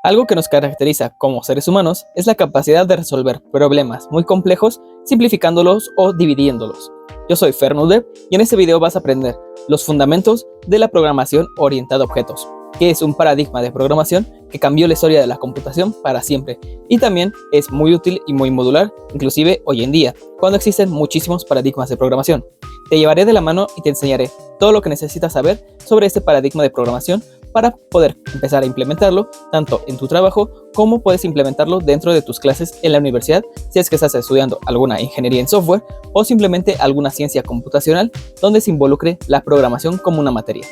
Algo que nos caracteriza como seres humanos es la capacidad de resolver problemas muy complejos simplificándolos o dividiéndolos. Yo soy Fernudev y en este video vas a aprender los fundamentos de la programación orientada a objetos, que es un paradigma de programación que cambió la historia de la computación para siempre y también es muy útil y muy modular, inclusive hoy en día, cuando existen muchísimos paradigmas de programación. Te llevaré de la mano y te enseñaré todo lo que necesitas saber sobre este paradigma de programación para poder empezar a implementarlo tanto en tu trabajo como puedes implementarlo dentro de tus clases en la universidad si es que estás estudiando alguna ingeniería en software o simplemente alguna ciencia computacional donde se involucre la programación como una materia.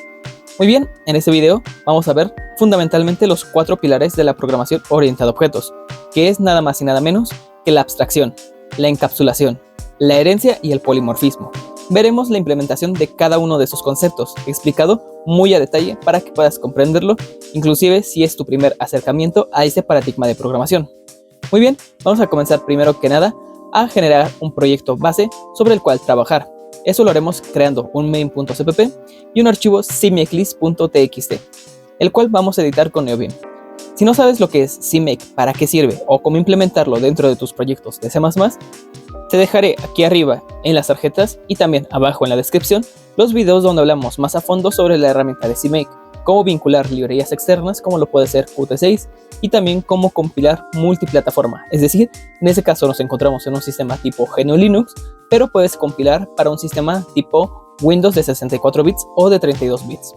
Muy bien, en este video vamos a ver fundamentalmente los 4 pilares de la programación orientada a objetos, que es nada más y nada menos que la abstracción, la encapsulación, la herencia y el polimorfismo. Veremos la implementación de cada uno de estos conceptos, explicado muy a detalle para que puedas comprenderlo, inclusive si es tu primer acercamiento a este paradigma de programación. Muy bien, vamos a comenzar primero que nada a generar un proyecto base sobre el cual trabajar. Eso lo haremos creando un main.cpp y un archivo cmake.list.txt, el cual vamos a editar con Neovim. Si no sabes lo que es CMake, para qué sirve o cómo implementarlo dentro de tus proyectos de C++, te dejaré aquí arriba en las tarjetas y también abajo en la descripción los videos donde hablamos más a fondo sobre la herramienta de CMake, cómo vincular librerías externas como lo puede ser Qt6 y también cómo compilar multiplataforma, es decir, en este caso nos encontramos en un sistema tipo GNU Linux, pero puedes compilar para un sistema tipo Windows de 64 bits o de 32 bits.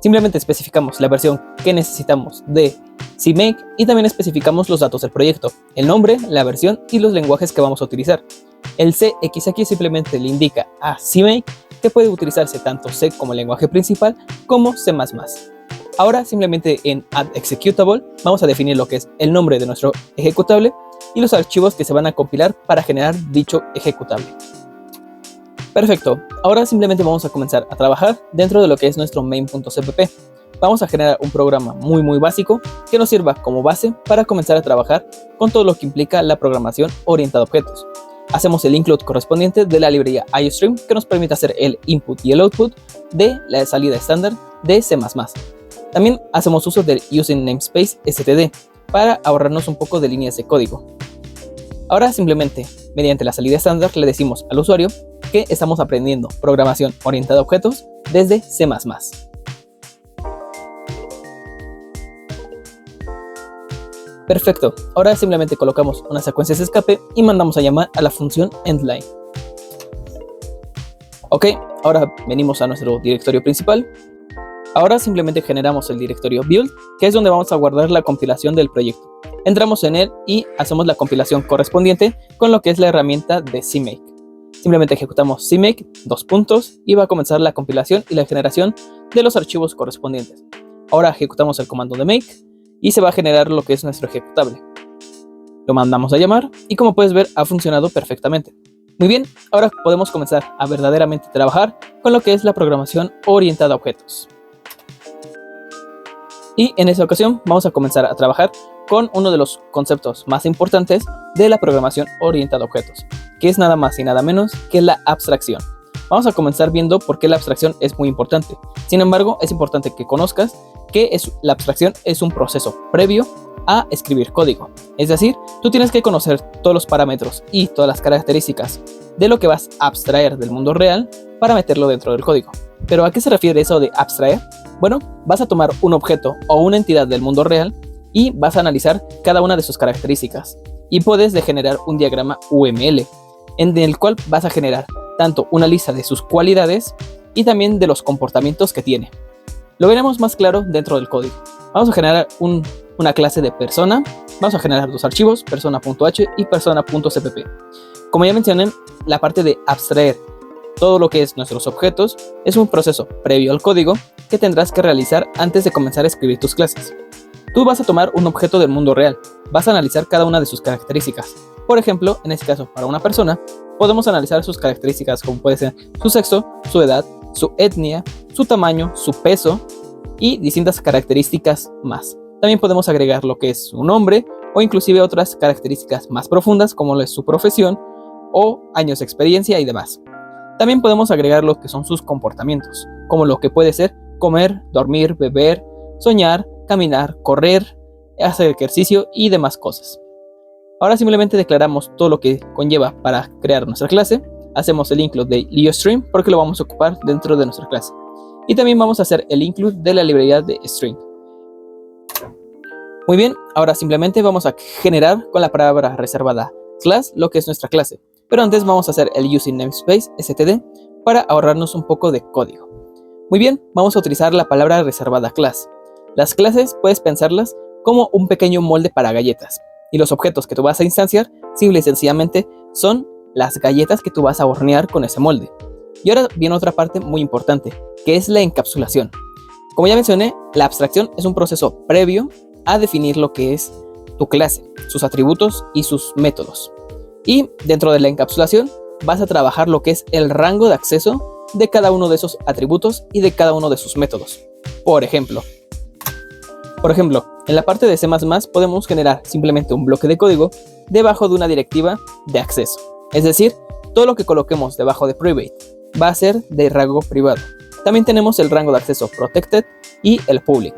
Simplemente especificamos la versión que necesitamos de CMake y también especificamos los datos del proyecto, el nombre, la versión y los lenguajes que vamos a utilizar. El CX simplemente le indica a CMake que puede utilizarse tanto C como lenguaje principal como C++. Ahora simplemente en Add Executable vamos a definir lo que es el nombre de nuestro ejecutable y los archivos que se van a compilar para generar dicho ejecutable. Perfecto, ahora simplemente vamos a comenzar a trabajar dentro de lo que es nuestro main.cpp. Vamos a generar un programa muy básico que nos sirva como base para comenzar a trabajar con todo lo que implica la programación orientada a objetos. Hacemos el include correspondiente de la librería IOStream que nos permite hacer el input y el output de la salida estándar de C++. También hacemos uso del using namespace std para ahorrarnos un poco de líneas de código. Ahora simplemente, mediante la salida estándar, le decimos al usuario que estamos aprendiendo programación orientada a objetos desde C++. Perfecto, ahora simplemente colocamos unas secuencias de escape y mandamos a llamar a la función endline. Ok, ahora venimos a nuestro directorio principal. Ahora simplemente generamos el directorio build, que es donde vamos a guardar la compilación del proyecto. Entramos en él y hacemos la compilación correspondiente con lo que es la herramienta de CMake. Simplemente ejecutamos CMake, y va a comenzar la compilación y la generación de los archivos correspondientes. Ahora ejecutamos el comando de make y se va a generar lo que es nuestro ejecutable. Lo mandamos a llamar y como puedes ver ha funcionado perfectamente. Muy bien, ahora podemos comenzar a verdaderamente trabajar con lo que es la programación orientada a objetos. Y en esta ocasión vamos a comenzar a trabajar con uno de los conceptos más importantes de la programación orientada a objetos, que es nada más y nada menos que la abstracción. Vamos a comenzar viendo por qué la abstracción es muy importante. Sin embargo, es importante que conozcas que la abstracción es un proceso previo a escribir código. Es decir, tú tienes que conocer todos los parámetros y todas las características de lo que vas a abstraer del mundo real para meterlo dentro del código. ¿Pero a qué se refiere eso de abstraer? Bueno, vas a tomar un objeto o una entidad del mundo real y vas a analizar cada una de sus características y puedes generar un diagrama UML en el cual vas a generar tanto una lista de sus cualidades y también de los comportamientos que tiene. Lo veremos más claro dentro del código. Vamos a generar una clase de persona, vamos a generar dos archivos, persona.h y persona.cpp. Como ya mencioné, la parte de abstraer todo lo que es nuestros objetos es un proceso previo al código que tendrás que realizar antes de comenzar a escribir tus clases. Tú vas a tomar un objeto del mundo real, vas a analizar cada una de sus características. Por ejemplo, en este caso, para una persona, podemos analizar sus características como puede ser su sexo, su edad, su etnia, su tamaño, su peso y distintas características más. También podemos agregar lo que es su nombre o inclusive otras características más profundas como lo es su profesión o años de experiencia y demás. También podemos agregar lo que son sus comportamientos, como lo que puede ser comer, dormir, beber, soñar, caminar, correr, hacer ejercicio y demás cosas. Ahora simplemente declaramos todo lo que conlleva para crear nuestra clase. Hacemos el include de LeoString porque lo vamos a ocupar dentro de nuestra clase. Y también vamos a hacer el include de la librería de string. Muy bien, ahora simplemente vamos a generar con la palabra reservada class lo que es nuestra clase. Pero antes vamos a hacer el using namespace std para ahorrarnos un poco de código. Muy bien, vamos a utilizar la palabra reservada class. Las clases puedes pensarlas como un pequeño molde para galletas. Y los objetos que tú vas a instanciar simple y sencillamente son las galletas que tú vas a hornear con ese molde. Y ahora viene otra parte muy importante, que es la encapsulación. Como ya mencioné, la abstracción es un proceso previo a definir lo que es tu clase, sus atributos y sus métodos. Y dentro de la encapsulación vas a trabajar lo que es el rango de acceso de cada uno de esos atributos y de cada uno de sus métodos. Por ejemplo, en la parte de C++ podemos generar simplemente un bloque de código debajo de una directiva de acceso. Es decir, todo lo que coloquemos debajo de private va a ser de rango privado. También tenemos el rango de acceso protected y el public.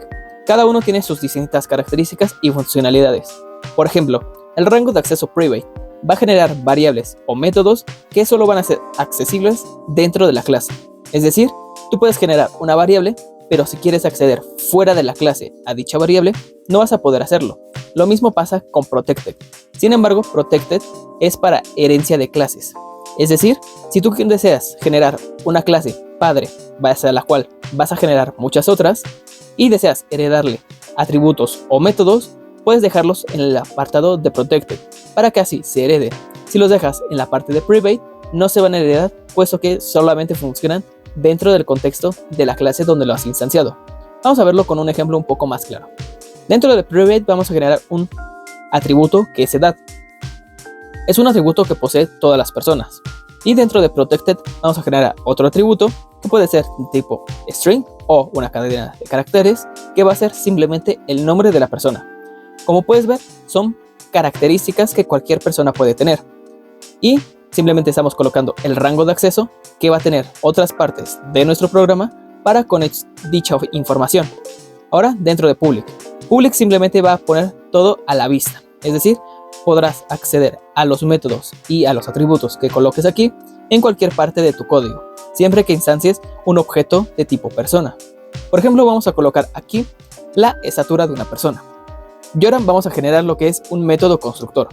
Cada uno tiene sus distintas características y funcionalidades. Por ejemplo, el rango de acceso private va a generar variables o métodos que solo van a ser accesibles dentro de la clase. Es decir, tú puedes generar una variable, pero si quieres acceder fuera de la clase a dicha variable, no vas a poder hacerlo. Lo mismo pasa con protected. Sin embargo, protected es para herencia de clases. Es decir, si tú deseas generar una clase padre, base a la cual vas a generar muchas otras, y deseas heredarle atributos o métodos, puedes dejarlos en el apartado de protected para que así se herede. Si los dejas en la parte de private, no se van a heredar, puesto que solamente funcionan dentro del contexto de la clase donde lo has instanciado. Vamos a verlo con un ejemplo un poco más claro. Dentro de private vamos a generar un atributo que es edad. Es un atributo que posee todas las personas. Y dentro de protected vamos a generar otro atributo que puede ser de tipo string o una cadena de caracteres que va a ser simplemente el nombre de la persona. Como puedes ver, son características que cualquier persona puede tener. Y simplemente estamos colocando el rango de acceso que va a tener otras partes de nuestro programa para con dicha información. Ahora, dentro de public. Public simplemente va a poner todo a la vista. Es decir, podrás acceder a los métodos y a los atributos que coloques aquí en cualquier parte de tu código, siempre que instancies un objeto de tipo persona. Por ejemplo, vamos a colocar aquí la estatura de una persona. Y ahora vamos a generar lo que es un método constructor.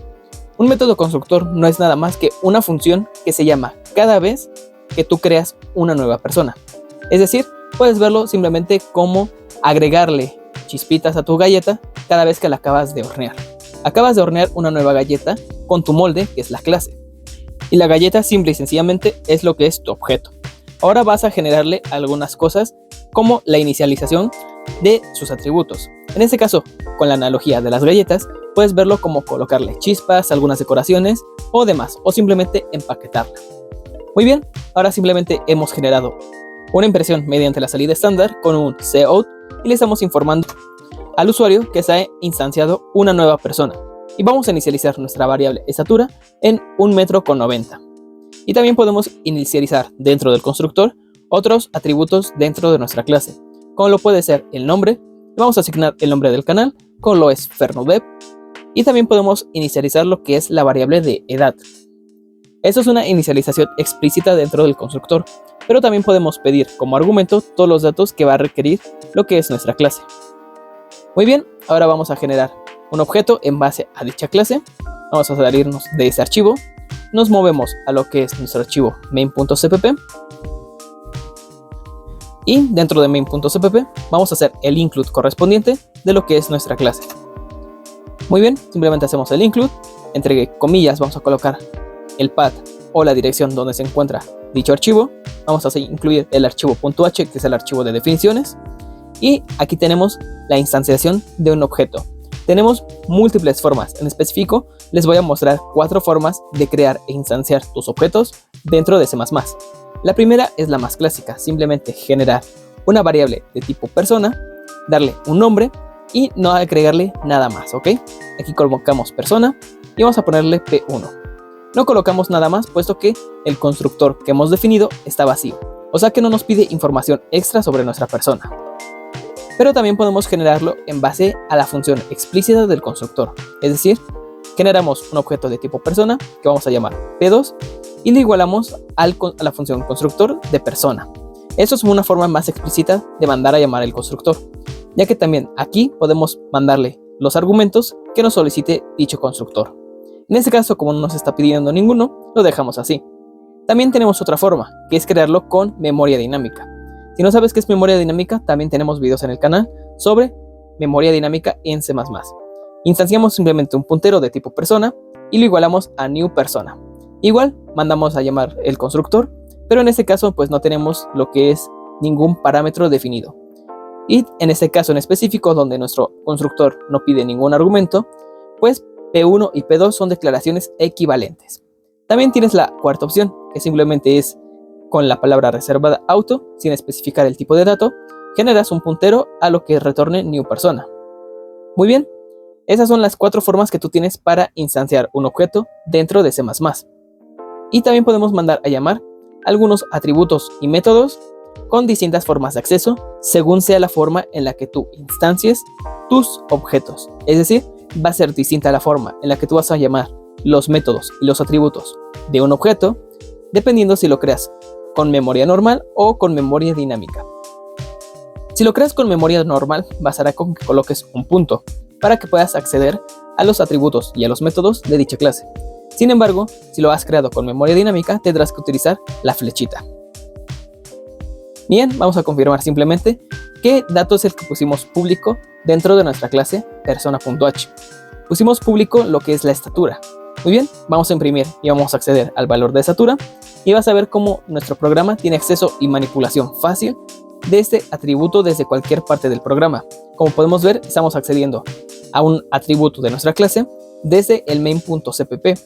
Un método constructor no es nada más que una función que se llama cada vez que tú creas una nueva persona. Es decir, puedes verlo simplemente como agregarle chispitas a tu galleta cada vez que la acabas de hornear. Acabas de hornear una nueva galleta con tu molde, que es la clase. Y la galleta simple y sencillamente es lo que es tu objeto. Ahora vas a generarle algunas cosas como la inicialización de sus atributos. En este caso, con la analogía de las galletas, puedes verlo como colocarle chispas, algunas decoraciones o demás, o simplemente empaquetarla. Muy bien, ahora simplemente hemos generado una impresión mediante la salida estándar con un cout y le estamos informando al usuario que se ha instanciado una nueva persona. Y vamos a inicializar nuestra variable estatura en 1,90 m. Y también podemos inicializar dentro del constructor otros atributos dentro de nuestra clase, como lo puede ser el nombre. Vamos a asignar el nombre del canal, como lo es Fernudev. Y también podemos inicializar lo que es la variable de edad. Esto es una inicialización explícita dentro del constructor, pero también podemos pedir como argumento todos los datos que va a requerir lo que es nuestra clase. Muy bien, ahora vamos a generar un objeto en base a dicha clase. Vamos a salirnos de ese archivo. Nos movemos a lo que es nuestro archivo main.cpp. Y dentro de main.cpp vamos a hacer el include correspondiente de lo que es nuestra clase. Muy bien, simplemente hacemos el include. Entre comillas vamos a colocar el path o la dirección donde se encuentra dicho archivo. Vamos a incluir el archivo .h, que es el archivo de definiciones. Y aquí tenemos la instanciación de un objeto. Tenemos múltiples formas. En específico, les voy a mostrar 4 formas de crear e instanciar tus objetos dentro de C++. La primera es la más clásica, simplemente generar una variable de tipo persona, darle un nombre y no agregarle nada más, ¿ok? Aquí colocamos persona y vamos a ponerle P1. No colocamos nada más, puesto que el constructor que hemos definido está vacío, o sea que no nos pide información extra sobre nuestra persona. Pero también podemos generarlo en base a la función explícita del constructor. Es decir, generamos un objeto de tipo persona que vamos a llamar P2 y le igualamos a la función constructor de persona. Eso es una forma más explícita de mandar a llamar el constructor, ya que también aquí podemos mandarle los argumentos que nos solicite dicho constructor. En este caso, como no nos está pidiendo ninguno, lo dejamos así. También tenemos otra forma, que es crearlo con memoria dinámica. Si no sabes qué es memoria dinámica, también tenemos videos en el canal sobre memoria dinámica en C++. Instanciamos simplemente un puntero de tipo persona y lo igualamos a new persona. Igual mandamos a llamar el constructor, pero en este caso pues no tenemos lo que es ningún parámetro definido. Y en este caso en específico, donde nuestro constructor no pide ningún argumento, pues P1 y P2 son declaraciones equivalentes. También tienes la cuarta opción, que simplemente es con la palabra reservada auto, sin especificar el tipo de dato, generas un puntero a lo que retorne new persona. Muy bien, esas son las 4 formas que tú tienes para instanciar un objeto dentro de C++. Y también podemos mandar a llamar algunos atributos y métodos con distintas formas de acceso, según sea la forma en la que tú instancies tus objetos. Es decir, va a ser distinta la forma en la que tú vas a llamar los métodos y los atributos de un objeto, dependiendo si lo creas con memoria normal o con memoria dinámica. Si lo creas con memoria normal, bastará con que coloques un punto para que puedas acceder a los atributos y a los métodos de dicha clase. Sin embargo, si lo has creado con memoria dinámica, tendrás que utilizar la flechita. Bien, vamos a confirmar simplemente qué dato es el que pusimos público dentro de nuestra clase persona.h. Pusimos público lo que es la estatura. Muy bien, vamos a imprimir y vamos a acceder al valor de estatura y vas a ver cómo nuestro programa tiene acceso y manipulación fácil de este atributo desde cualquier parte del programa. Como podemos ver, estamos accediendo a un atributo de nuestra clase desde el main.cpp,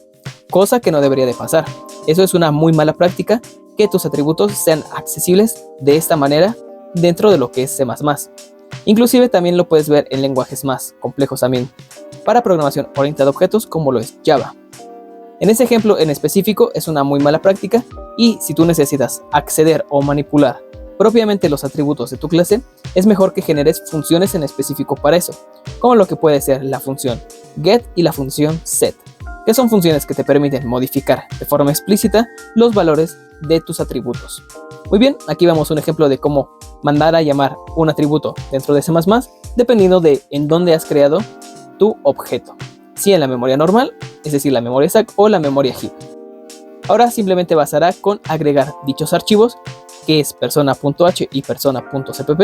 cosa que no debería de pasar. Eso es una muy mala práctica, que tus atributos sean accesibles de esta manera dentro de lo que es C++. Inclusive también lo puedes ver en lenguajes más complejos también para programación orientada a objetos, como lo es Java. En este ejemplo en específico es una muy mala práctica, y si tú necesitas acceder o manipular propiamente los atributos de tu clase, es mejor que generes funciones en específico para eso, como lo que puede ser la función get y la función set, que son funciones que te permiten modificar de forma explícita los valores de tus atributos. Muy bien, aquí vemos un ejemplo de cómo mandar a llamar un atributo dentro de C++, dependiendo de en dónde has creado tu objeto, si en la memoria normal, es decir, la memoria stack, o la memoria heap. Ahora simplemente bastará con agregar dichos archivos, que es persona.h y persona.cpp,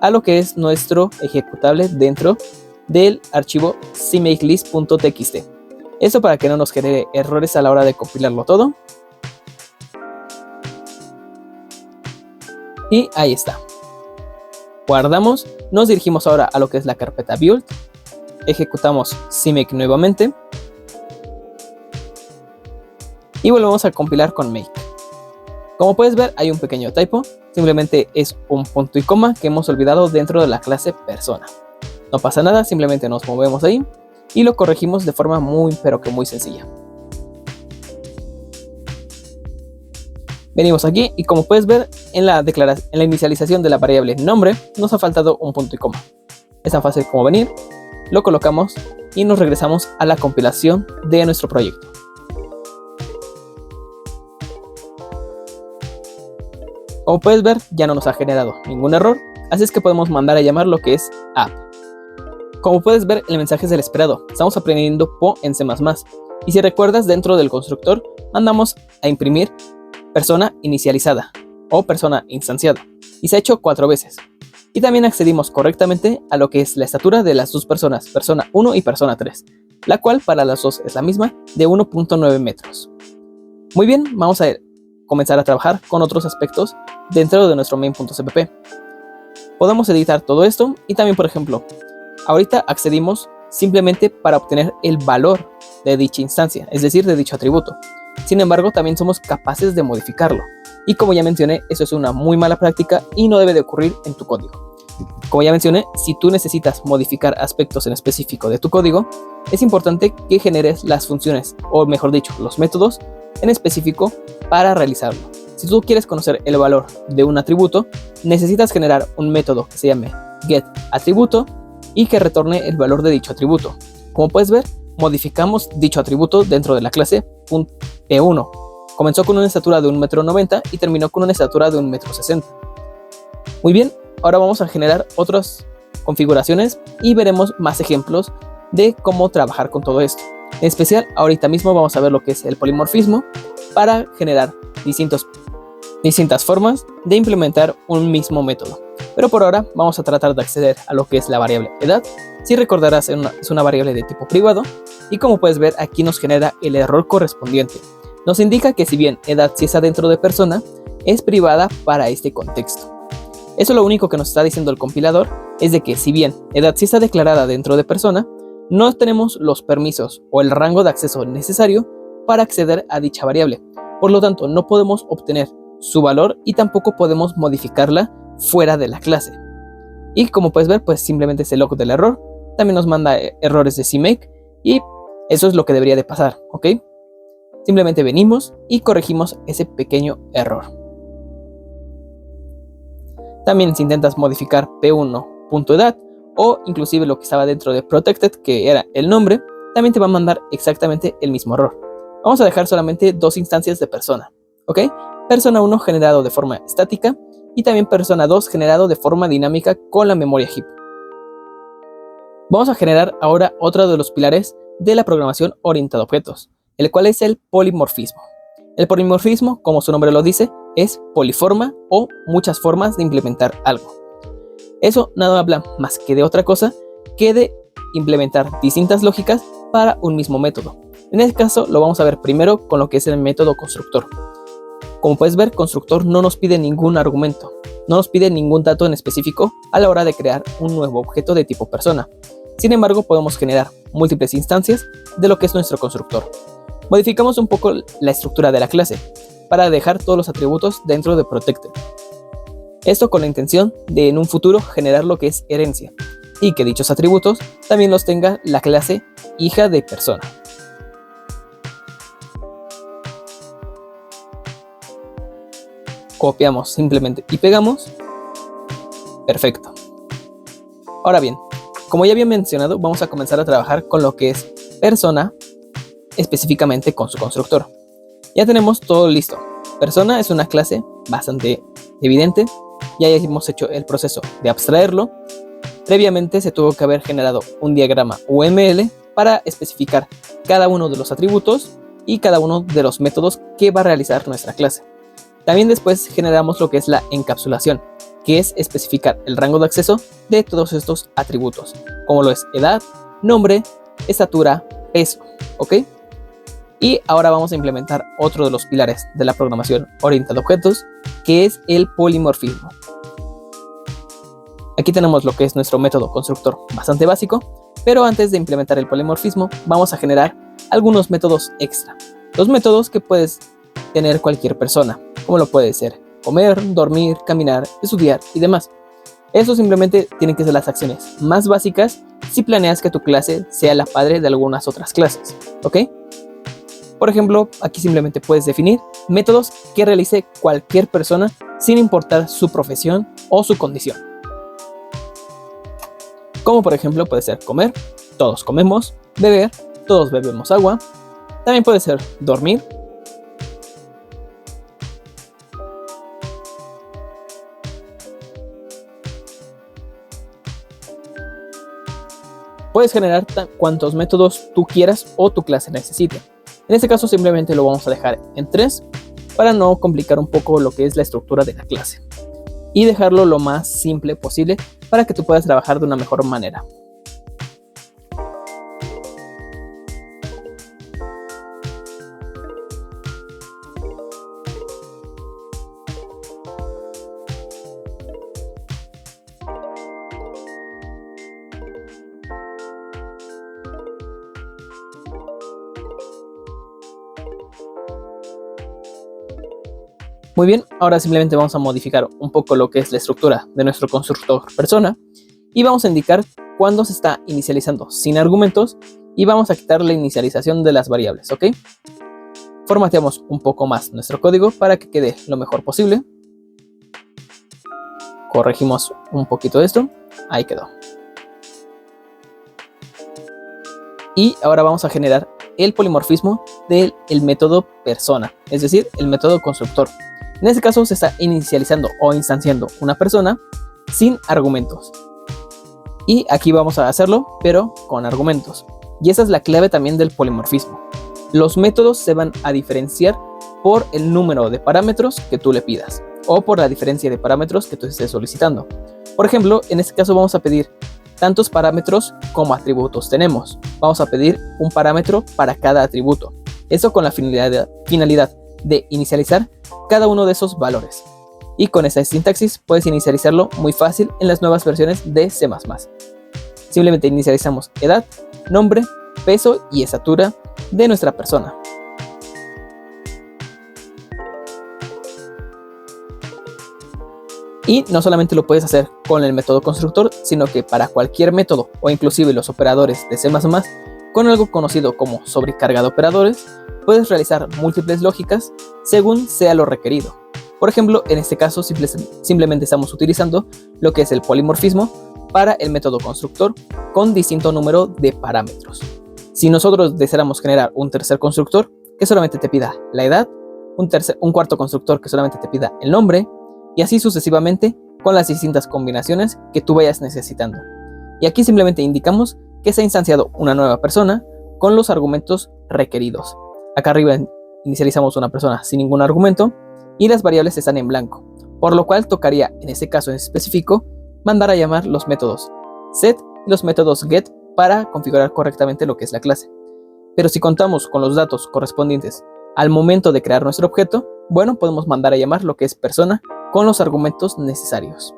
a lo que es nuestro ejecutable dentro del archivo cmakelist.txt. Eso para que no nos genere errores a la hora de compilarlo todo. Y ahí está. Guardamos, nos dirigimos ahora a lo que es la carpeta build, ejecutamos cmake nuevamente y volvemos a compilar con make. Como puedes ver, hay un pequeño typo, simplemente es un punto y coma que hemos olvidado dentro de la clase persona. No pasa nada, simplemente nos movemos ahí y lo corregimos de forma muy pero que muy sencilla. Venimos aquí y como puedes ver en la inicialización de la variable nombre nos ha faltado un punto y coma. Es tan fácil como venir, lo colocamos y nos regresamos a la compilación de nuestro proyecto. Como puedes ver, ya no nos ha generado ningún error, así es que podemos mandar a llamar lo que es app. Como puedes ver, el mensaje es el esperado, estamos aprendiendo PO en C++, y si recuerdas, dentro del constructor mandamos a imprimir persona inicializada o persona instanciada, y se ha hecho 4 veces. Y también accedimos correctamente a lo que es la estatura de las dos personas, persona 1 y persona 3, la cual para las dos es la misma, de 1.9 metros. Muy bien, vamos a comenzar a trabajar con otros aspectos dentro de nuestro main.cpp. Podemos editar todo esto y también, por ejemplo, ahorita accedimos simplemente para obtener el valor de dicha instancia, es decir, de dicho atributo. Sin embargo, también somos capaces de modificarlo. Y como ya mencioné, eso es una muy mala práctica y no debe de ocurrir en tu código. Como ya mencioné, si tú necesitas modificar aspectos en específico de tu código, es importante que generes las funciones, o mejor dicho, los métodos en específico para realizarlo. si tú quieres conocer el valor de un atributo, necesitas generar un método que se llame getAtributo y que retorne el valor de dicho atributo. Como puedes ver, modificamos dicho atributo dentro de la clase P1. Comenzó con una estatura de 1,90 m y terminó con una estatura de 1,60 m. Muy bien, ahora vamos a generar otras configuraciones y veremos más ejemplos de cómo trabajar con todo esto. En especial, ahorita mismo vamos a ver lo que es el polimorfismo para generar distintas formas de implementar un mismo método. Pero por ahora vamos a tratar de acceder a lo que es la variable edad. Si recordarás, es una variable de tipo privado y como puedes ver aquí nos genera el error correspondiente. Nos indica que si bien edad sí está dentro de persona, es privada para este contexto. Eso lo único que nos está diciendo el compilador es de que si bien edad sí está declarada dentro de persona, no tenemos los permisos o el rango de acceso necesario para acceder a dicha variable. Por lo tanto, no podemos obtener su valor y tampoco podemos modificarla fuera de la clase. Y como puedes ver, pues simplemente es el log del error. También nos manda errores de CMake y eso es lo que debería de pasar, ¿ok? Simplemente venimos y corregimos ese pequeño error. También si intentas modificar p1.edad o inclusive lo que estaba dentro de protected, que era el nombre, también te va a mandar exactamente el mismo error. Vamos a dejar solamente dos instancias de persona, ¿ok? Persona 1 generado de forma estática y también persona 2 generado de forma dinámica con la memoria heap. Vamos a generar ahora otro de los pilares de la programación orientada a objetos, el cual es el polimorfismo. El polimorfismo, como su nombre lo dice, es poliforma o muchas formas de implementar algo. Eso nada habla más que de otra cosa que de implementar distintas lógicas para un mismo método. En este caso lo vamos a ver primero con lo que es el método constructor. Como puedes ver, constructor no nos pide ningún argumento, no nos pide ningún dato en específico a la hora de crear un nuevo objeto de tipo persona. Sin embargo, podemos generar múltiples instancias de lo que es nuestro constructor. Modificamos un poco la estructura de la clase para dejar todos los atributos dentro de protected. Esto con la intención de en un futuro generar lo que es herencia y que dichos atributos también los tenga la clase hija de persona. Copiamos simplemente y pegamos. Perfecto. Ahora bien, como ya había mencionado, vamos a comenzar a trabajar con lo que es persona, específicamente con su constructor. Ya tenemos todo listo. Persona es una clase bastante evidente. Ya hemos hecho el proceso de abstraerlo. Previamente se tuvo que haber generado un diagrama UML para especificar cada uno de los atributos y cada uno de los métodos que va a realizar nuestra clase. También después generamos lo que es la encapsulación, que es especificar el rango de acceso de todos estos atributos, como lo es edad, nombre, estatura, peso, ¿ok? Y ahora vamos a implementar otro de los pilares de la programación orientada a objetos, que es el polimorfismo. Aquí tenemos lo que es nuestro método constructor bastante básico, pero antes de implementar el polimorfismo vamos a generar algunos métodos extra. Los métodos que puedes tener cualquier persona, como lo puede ser comer, dormir, caminar, estudiar y demás. Eso simplemente tienen que ser las acciones más básicas si planeas que tu clase sea la padre de algunas otras clases, ¿ok? Por ejemplo, aquí simplemente puedes definir métodos que realice cualquier persona sin importar su profesión o su condición. Como por ejemplo puede ser comer, todos comemos, beber, todos bebemos agua. También puede ser dormir. Puedes generar cuantos métodos tú quieras o tu clase necesite. En este caso simplemente lo vamos a dejar en 3 para no complicar un poco lo que es la estructura de la clase y dejarlo lo más simple posible para que tú puedas trabajar de una mejor manera. Muy bien, ahora simplemente vamos a modificar un poco lo que es la estructura de nuestro constructor persona y vamos a indicar cuándo se está inicializando sin argumentos y vamos a quitar la inicialización de las variables, ¿ok? Formateamos un poco más nuestro código para que quede lo mejor posible. Corregimos un poquito esto. Ahí quedó. Y ahora vamos a generar el polimorfismo del método persona, es decir, el método constructor. En este caso se está inicializando o instanciando una persona sin argumentos. Y aquí vamos a hacerlo, pero con argumentos. Y esa es la clave también del polimorfismo. Los métodos se van a diferenciar por el número de parámetros que tú le pidas o por la diferencia de parámetros que tú estés solicitando. Por ejemplo, en este caso vamos a pedir tantos parámetros como atributos tenemos. Vamos a pedir un parámetro para cada atributo. Eso con la finalidad de inicializar cada uno de esos valores. Y con esta sintaxis puedes inicializarlo muy fácil en las nuevas versiones de C++. Simplemente inicializamos edad, nombre, peso y estatura de nuestra persona. Y no solamente lo puedes hacer con el método constructor, sino que para cualquier método o inclusive los operadores de C++, con algo conocido como sobrecarga de operadores, puedes realizar múltiples lógicas según sea lo requerido. Por ejemplo, en este caso simplemente estamos utilizando lo que es el polimorfismo para el método constructor con distinto número de parámetros. Si nosotros deseáramos generar un tercer constructor que solamente te pida la edad, un cuarto constructor que solamente te pida el nombre, y así sucesivamente con las distintas combinaciones que tú vayas necesitando. Y aquí simplemente indicamos que se ha instanciado una nueva persona con los argumentos requeridos. Acá arriba inicializamos una persona sin ningún argumento y las variables están en blanco, por lo cual tocaría en este caso en específico mandar a llamar los métodos set y los métodos get para configurar correctamente lo que es la clase. Pero si contamos con los datos correspondientes al momento de crear nuestro objeto, bueno, podemos mandar a llamar lo que es persona con los argumentos necesarios.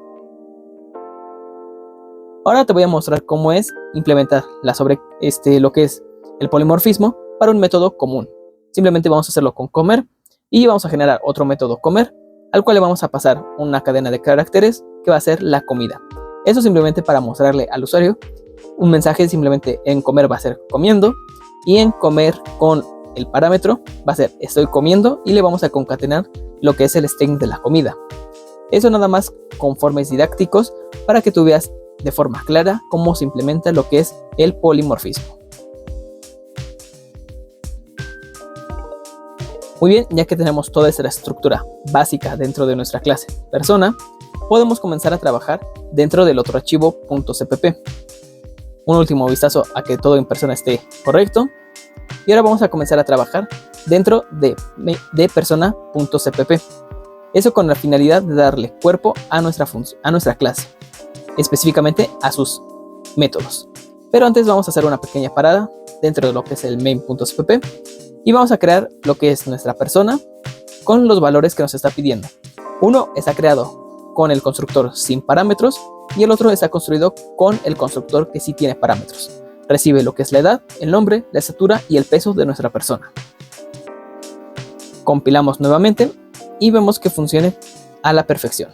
Ahora te voy a mostrar cómo es implementar lo que es el polimorfismo para un método común. Simplemente vamos a hacerlo con comer y vamos a generar otro método comer, al cual le vamos a pasar una cadena de caracteres que va a ser la comida. Eso simplemente para mostrarle al usuario un mensaje. Simplemente en comer va a ser comiendo y en comer con el parámetro va a ser estoy comiendo y le vamos a concatenar lo que es el string de la comida. Eso nada más con formas didácticos para que tú veas de forma clara cómo se implementa lo que es el polimorfismo. Muy bien, ya que tenemos toda esta estructura básica dentro de nuestra clase persona, podemos comenzar a trabajar dentro del otro archivo .cpp. Un último vistazo a que todo en persona esté correcto. Y ahora vamos a comenzar a trabajar dentro de persona.cpp. Eso con la finalidad de darle cuerpo a nuestra clase, específicamente a sus métodos. Pero antes vamos a hacer una pequeña parada dentro de lo que es el main.cpp y vamos a crear lo que es nuestra persona con los valores que nos está pidiendo. Uno está creado con el constructor sin parámetros y el otro está construido con el constructor que sí tiene parámetros. Recibe lo que es la edad, el nombre, la estatura y el peso de nuestra persona. Compilamos nuevamente y vemos que funcione a la perfección.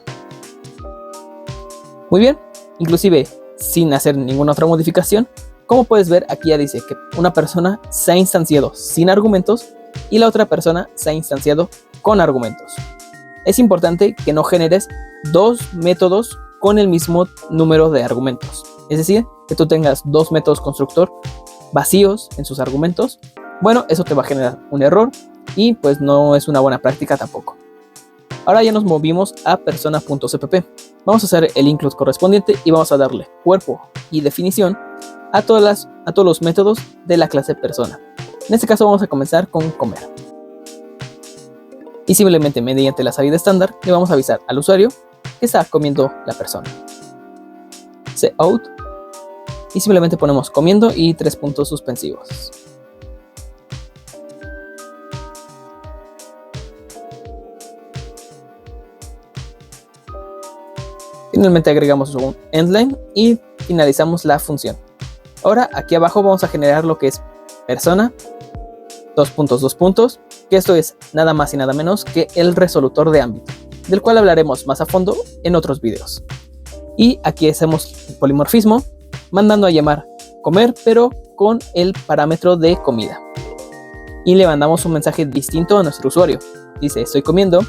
Muy bien, inclusive sin hacer ninguna otra modificación, como puedes ver aquí ya dice que una persona se ha instanciado sin argumentos y la otra persona se ha instanciado con argumentos. Es importante que no generes dos métodos con el mismo número de argumentos. Es decir, que tú tengas dos métodos constructor vacíos en sus argumentos. Bueno, eso te va a generar un error y pues no es una buena práctica tampoco. Ahora ya nos movimos a persona.cpp. Vamos a hacer el include correspondiente y vamos a darle cuerpo y definición a todos los métodos de la clase persona. En este caso vamos a comenzar con comer. Y simplemente mediante la salida estándar le vamos a avisar al usuario que está comiendo la persona. Cout y simplemente ponemos comiendo y 3 puntos suspensivos. Finalmente agregamos un endline y finalizamos la función. Ahora aquí abajo vamos a generar lo que es persona, 2 puntos, que esto es nada más y nada menos que el resolutor de ámbito, del cual hablaremos más a fondo en otros videos. Y aquí hacemos el polimorfismo, mandando a llamar comer, pero con el parámetro de comida. y le mandamos un mensaje distinto a nuestro usuario. Dice estoy comiendo,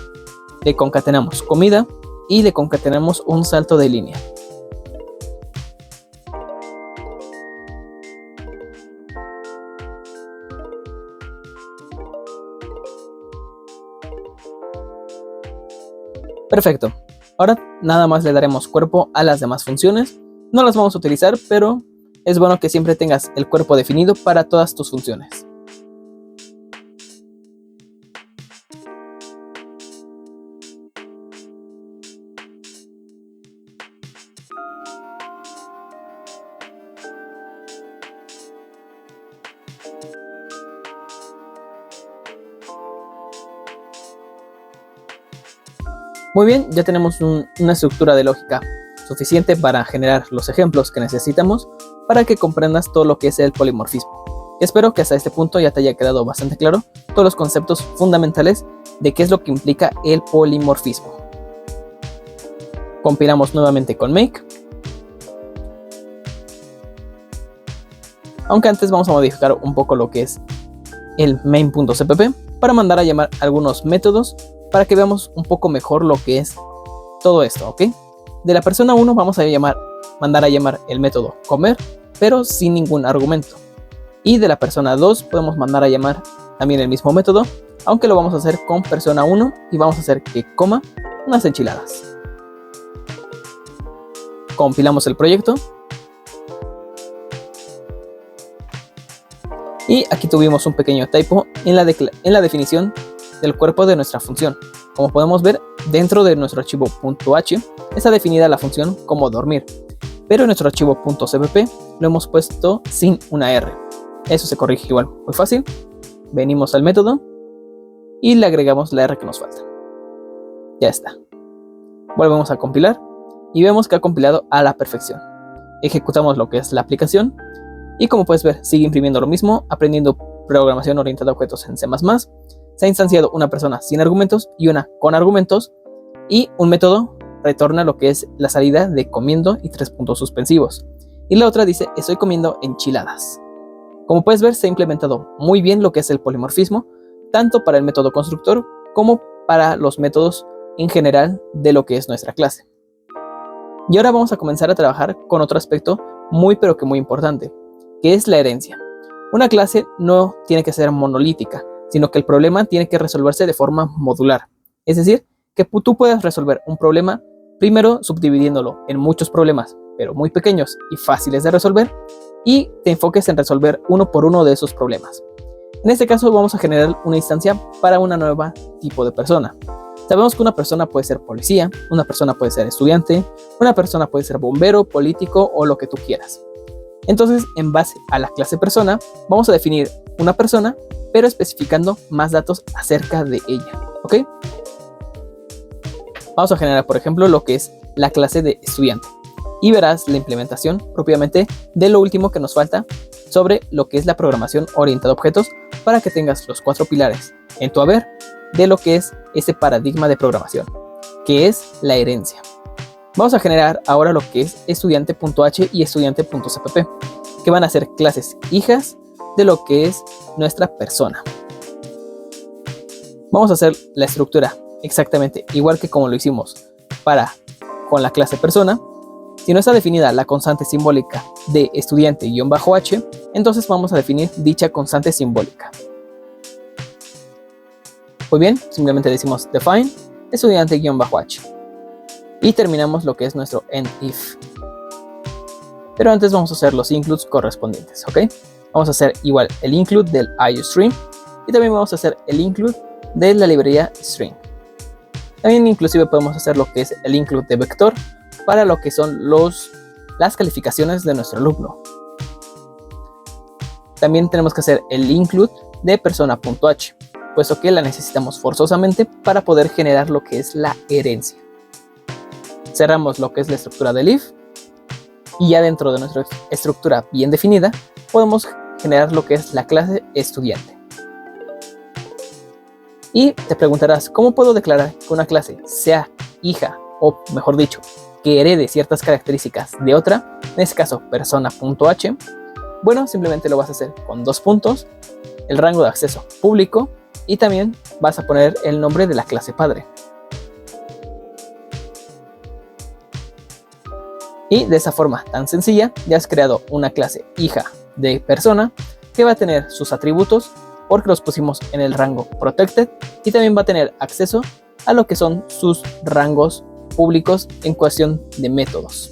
le concatenamos comida y le concatenamos un salto de línea. Perfecto. Ahora nada más le daremos cuerpo a las demás funciones. No las vamos a utilizar, pero es bueno que siempre tengas el cuerpo definido para todas tus funciones. Muy bien, ya tenemos una estructura de lógica suficiente para generar los ejemplos que necesitamos para que comprendas todo lo que es el polimorfismo. Espero que hasta este punto ya te haya quedado bastante claro todos los conceptos fundamentales de qué es lo que implica el polimorfismo. Compilamos nuevamente con make. Aunque antes vamos a modificar un poco lo que es el main.cpp para mandar a llamar algunos métodos para que veamos un poco mejor lo que es todo esto, ¿ok? De la persona 1 vamos a mandar a llamar el método comer, pero sin ningún argumento. Y de la persona 2 podemos mandar a llamar también el mismo método, aunque lo vamos a hacer con persona 1 y vamos a hacer que coma unas enchiladas. Compilamos el proyecto. Y aquí tuvimos un pequeño typo en la definición del cuerpo de nuestra función. Como podemos ver, dentro de nuestro archivo .h está definida la función como dormir, pero en nuestro archivo .cpp lo hemos puesto sin una R. Eso se corrige igual, muy fácil. Venimos al método y le agregamos la R que nos falta. Ya está. Volvemos a compilar y vemos que ha compilado a la perfección. Ejecutamos lo que es la aplicación y como puedes ver, sigue imprimiendo lo mismo, aprendiendo programación orientada a objetos en C++. Se ha instanciado una persona sin argumentos y una con argumentos, y un método retorna lo que es la salida de comiendo y 3 puntos suspensivos. Y la otra dice estoy comiendo enchiladas. Como puedes ver, se ha implementado muy bien lo que es el polimorfismo, tanto para el método constructor como para los métodos en general de lo que es nuestra clase. Y ahora vamos a comenzar a trabajar con otro aspecto muy pero que muy importante, que es la herencia. Una clase no tiene que ser monolítica, sino que el problema tiene que resolverse de forma modular. Es decir, que tú puedas resolver un problema primero subdividiéndolo en muchos problemas, pero muy pequeños y fáciles de resolver, y te enfoques en resolver uno por uno de esos problemas. En este caso vamos a generar una instancia para una nueva tipo de persona. Sabemos que una persona puede ser policía, una persona puede ser estudiante, una persona puede ser bombero, político o lo que tú quieras. Entonces, en base a la clase persona, vamos a definir una persona, pero especificando más datos acerca de ella, ¿ok? Vamos a generar, por ejemplo, lo que es la clase de estudiante. Y verás la implementación propiamente de lo último que nos falta sobre lo que es la programación orientada a objetos para que tengas los 4 pilares en tu haber de lo que es este paradigma de programación, que es la herencia. Vamos a generar ahora lo que es estudiante.h y estudiante.cpp, que van a ser clases hijas de lo que es nuestra persona. Vamos a hacer la estructura exactamente igual que como lo hicimos con la clase persona. Si no está definida la constante simbólica de estudiante-h, entonces vamos a definir dicha constante simbólica. Muy bien, simplemente decimos define estudiante-h y terminamos lo que es nuestro end if. Pero antes vamos a hacer los includes correspondientes, ¿ok? Vamos a hacer igual el include del IOStream y también vamos a hacer el include de la librería string. También inclusive podemos hacer lo que es el include de vector para lo que son las calificaciones de nuestro alumno. También tenemos que hacer el include de persona.h, puesto que la necesitamos forzosamente para poder generar lo que es la herencia. Cerramos lo que es la estructura del if y ya dentro de nuestra estructura bien definida podemos generar lo que es la clase estudiante. Y te preguntarás, ¿cómo puedo declarar que una clase sea hija o mejor dicho, que herede ciertas características de otra, en este caso persona.h, Bueno, simplemente lo vas a hacer con 2 puntos, el rango de acceso público y también vas a poner el nombre de la clase padre. Y de esa forma tan sencilla ya has creado una clase hija de persona que va a tener sus atributos porque los pusimos en el rango protected y también va a tener acceso a lo que son sus rangos públicos en cuestión de métodos.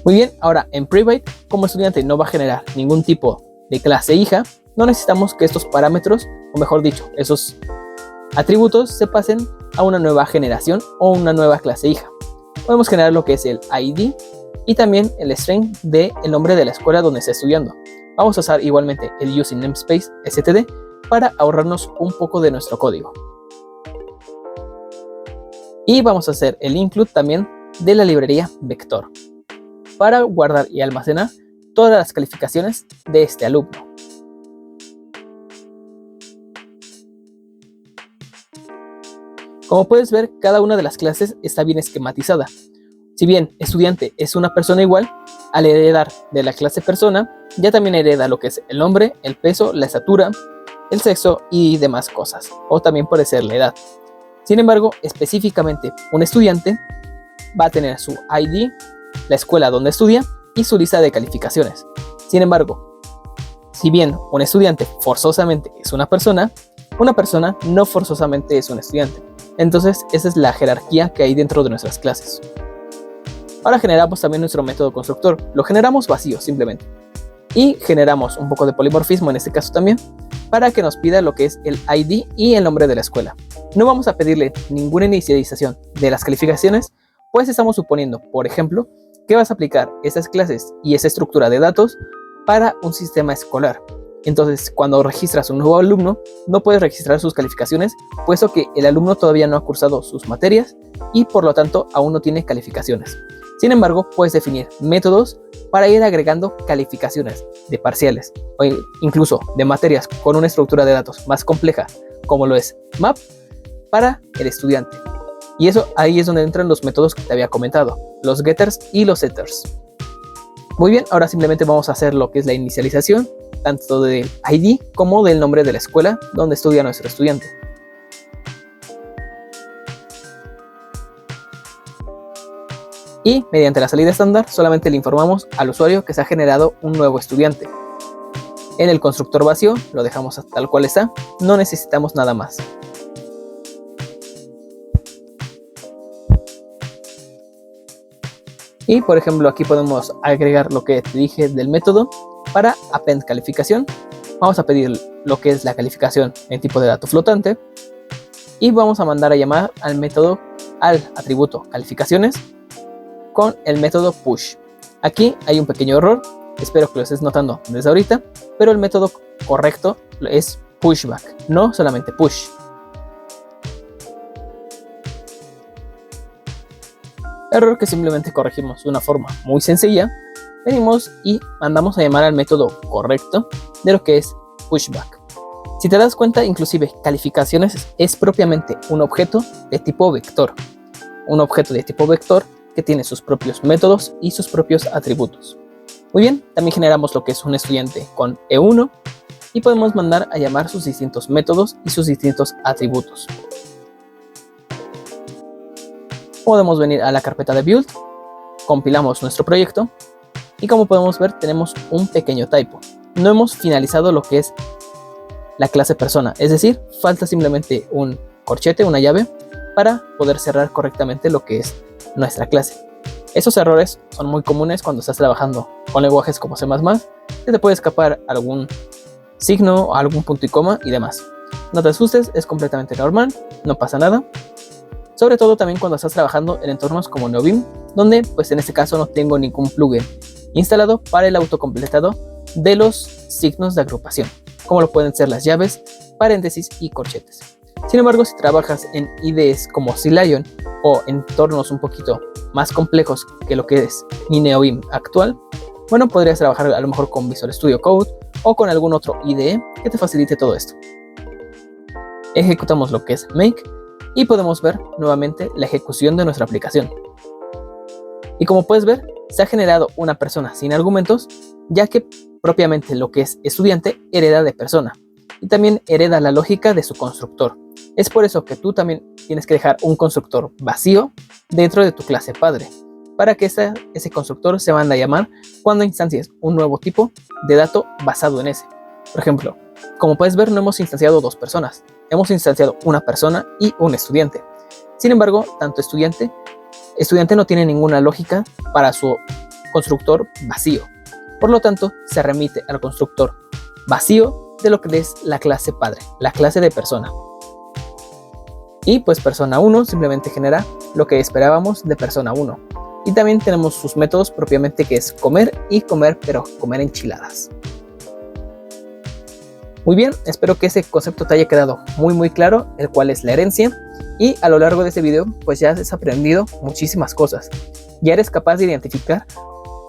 Muy bien, ahora en private, como estudiante no va a generar ningún tipo de clase hija, no necesitamos que estos parámetros, o mejor dicho, esos atributos se pasen a una nueva generación o una nueva clase hija. Podemos generar lo que es el ID y también el string del nombre de la escuela donde está estudiando. Vamos a usar igualmente el using namespace std para ahorrarnos un poco de nuestro código. Y vamos a hacer el include también de la librería vector para guardar y almacenar todas las calificaciones de este alumno. Como puedes ver, cada una de las clases está bien esquematizada. Si bien estudiante es una persona igual, al heredar de la clase persona, ya también hereda lo que es el nombre, el peso, la estatura, el sexo y demás cosas, o también puede ser la edad. Sin embargo, específicamente un estudiante va a tener su ID, la escuela donde estudia y su lista de calificaciones. Sin embargo, si bien un estudiante forzosamente es una persona no forzosamente es un estudiante. Entonces, esa es la jerarquía que hay dentro de nuestras clases. Ahora generamos también nuestro método constructor. Lo generamos vacío simplemente. Y generamos un poco de polimorfismo en este caso también, para que nos pida lo que es el ID y el nombre de la escuela. No vamos a pedirle ninguna inicialización de las calificaciones, pues estamos suponiendo, por ejemplo, que vas a aplicar esas clases y esa estructura de datos para un sistema escolar. Entonces, cuando registras un nuevo alumno, no puedes registrar sus calificaciones, puesto que el alumno todavía no ha cursado sus materias y por lo tanto aún no tiene calificaciones. Sin embargo, puedes definir métodos para ir agregando calificaciones de parciales o incluso de materias con una estructura de datos más compleja, como lo es MAP, para el estudiante. Y eso ahí es donde entran los métodos que te había comentado, los getters y los setters. Muy bien, ahora simplemente vamos a hacer lo que es la inicialización, tanto del ID como del nombre de la escuela donde estudia nuestro estudiante. Y mediante la salida estándar solamente le informamos al usuario que se ha generado un nuevo estudiante. En el constructor vacío lo dejamos tal cual está, no necesitamos nada más. Y por ejemplo aquí podemos agregar lo que te dije del método para append calificación. Vamos a pedir lo que es la calificación en tipo de dato flotante y vamos a mandar a llamar al método, al atributo calificaciones con el método push. Aquí hay un pequeño error, espero que lo estés notando desde ahorita, pero el método correcto es pushback, no solamente push. Error que simplemente corregimos de una forma muy sencilla. Venimos y mandamos a llamar al método correcto de lo que es pushback. Si te das cuenta, inclusive calificaciones es propiamente un objeto de tipo vector. Un objeto de tipo vector que tiene sus propios métodos y sus propios atributos. Muy bien, también generamos lo que es un estudiante con E1 y podemos mandar a llamar sus distintos métodos y sus distintos atributos. Podemos venir a la carpeta de build, compilamos nuestro proyecto y como podemos ver tenemos un pequeño typo. No hemos finalizado lo que es la clase persona, es decir, falta simplemente un corchete, una llave, para poder cerrar correctamente lo que es nuestra clase. Esos errores son muy comunes cuando estás trabajando con lenguajes como C++, que te puede escapar algún signo, algún punto y coma y demás. No te asustes, es completamente normal, no pasa nada. Sobre todo también cuando estás trabajando en entornos como Neovim, donde pues en este caso no tengo ningún plugin instalado para el autocompletado de los signos de agrupación, como lo pueden ser las llaves, paréntesis y corchetes. Sin embargo, si trabajas en IDEs como CLion o entornos un poquito más complejos que lo que es mi Neovim actual, bueno, podrías trabajar a lo mejor con Visual Studio Code o con algún otro IDE que te facilite todo esto. Ejecutamos lo que es make y podemos ver nuevamente la ejecución de nuestra aplicación. Y como puedes ver, se ha generado una persona sin argumentos, ya que propiamente lo que es estudiante hereda de persona y también hereda la lógica de su constructor. Es por eso que tú también tienes que dejar un constructor vacío dentro de tu clase padre, para que ese constructor se manda a llamar cuando instancies un nuevo tipo de dato basado en ese. Por ejemplo, como puedes ver, no hemos instanciado dos personas, hemos instanciado una persona y un estudiante. Sin embargo, tanto estudiante no tiene ninguna lógica para su constructor vacío. Por lo tanto, se remite al constructor vacío de lo que es la clase padre, la clase de persona. Y pues persona 1 simplemente genera lo que esperábamos de persona 1. Y también tenemos sus métodos propiamente, que es comer y comer, pero comer enchiladas. Muy bien, espero que ese concepto te haya quedado muy claro, el cual es la herencia. Y a lo largo de este video pues ya has aprendido muchísimas cosas. Ya eres capaz de identificar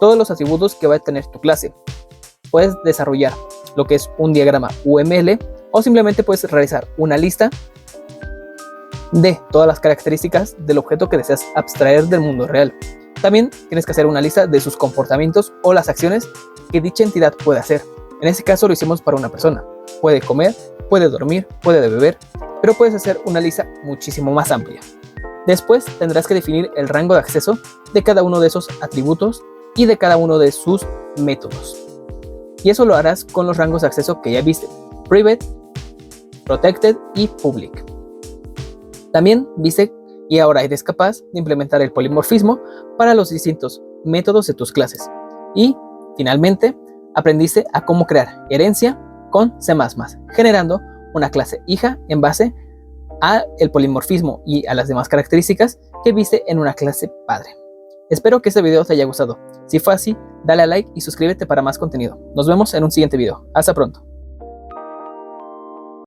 todos los atributos que va a tener tu clase. Puedes desarrollar lo que es un diagrama UML o simplemente puedes realizar una lista de todas las características del objeto que deseas abstraer del mundo real. También tienes que hacer una lista de sus comportamientos o las acciones que dicha entidad puede hacer. En este caso lo hicimos para una persona. Puede comer, puede dormir, puede beber, pero puedes hacer una lista muchísimo más amplia. Después tendrás que definir el rango de acceso de cada uno de esos atributos y de cada uno de sus métodos. Y eso lo harás con los rangos de acceso que ya viste: Private, Protected y Public. También viste y ahora eres capaz de implementar el polimorfismo para los distintos métodos de tus clases. Y finalmente aprendiste a cómo crear herencia con C++, generando una clase hija en base al polimorfismo y a las demás características que viste en una clase padre. Espero que este video te haya gustado. Si fue así, dale a like y suscríbete para más contenido. Nos vemos en un siguiente video. Hasta pronto.